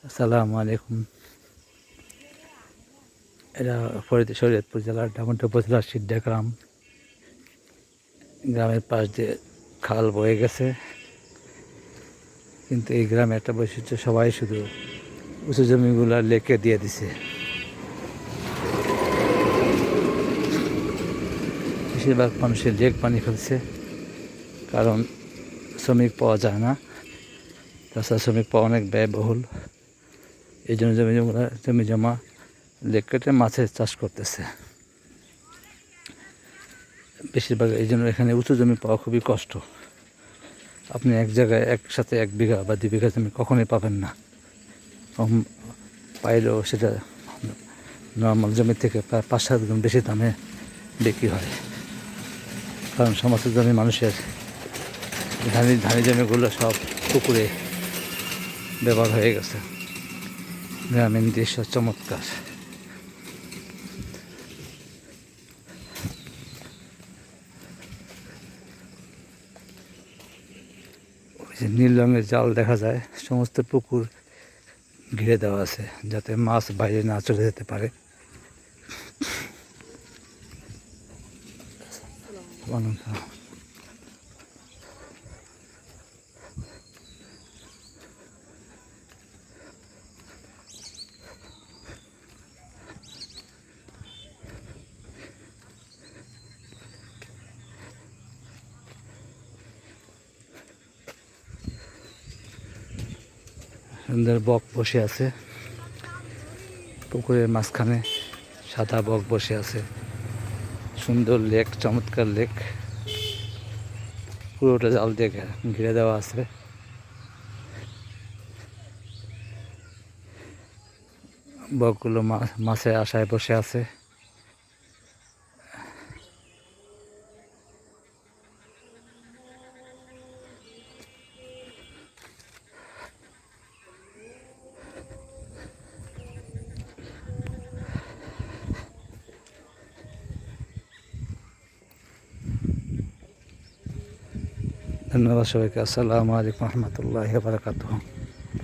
আসসালামু আলাইকুম। এটা শরীয়তপুর জেলার ডামুড্যা উপজেলার সিদ্ধা গ্রাম। গ্রামের পাশ দিয়ে খাল বয়ে গেছে, কিন্তু এই গ্রামে একটা বৈশিষ্ট্য, সবাই শুধু উঁচু জমিগুলো লেকে দিয়ে দিছে। বেশিরভাগ মানুষের লেক পানি ফেলছে, কারণ শ্রমিক পাওয়া যায় না। তাছাড়া শ্রমিক পাওয়া অনেক ব্যয়বহুল। এই জন্য জমি জমা লেক কেটে মাছের চাষ করতেছে বেশিরভাগ। এই জন্য এখানে উঁচু জমি পাওয়া খুবই কষ্ট। আপনি এক জায়গায় একসাথে 1 বিঘা বা 2 বিঘা জমি কখনোই পাবেন না। পাইলেও সেটা নর্মাল জমি থেকে প্রায় 5-7 গুণ বেশি দামে বিক্রি হয়, কারণ সমস্ত জমি মানুষের ধানি জমিগুলো সব পুকুরে ব্যবহার হয়ে গেছে। গ্রামীণ দৃশ্য চমৎকার। ওই যে নীল রঙের জাল দেখা যায়, সমস্ত পুকুর ঘিরে দেওয়া আছে যাতে মাছ বাইরে না চলে যেতে পারে। সুন্দর বক বসে আছে পুকুরের মাঝখানে, সাদা বক বসে আছে। সুন্দর লেক, চমৎকার লেক, পুরোটা জাল দিয়ে ঘিরে দেওয়া আছে। বকগুলো মাছের আশায় বসে আছে। ধন্যবাদ সবাইকে। আসসালামু আলাইকুম রহমতুল্লাহি ওয়া বারাকাতুহু।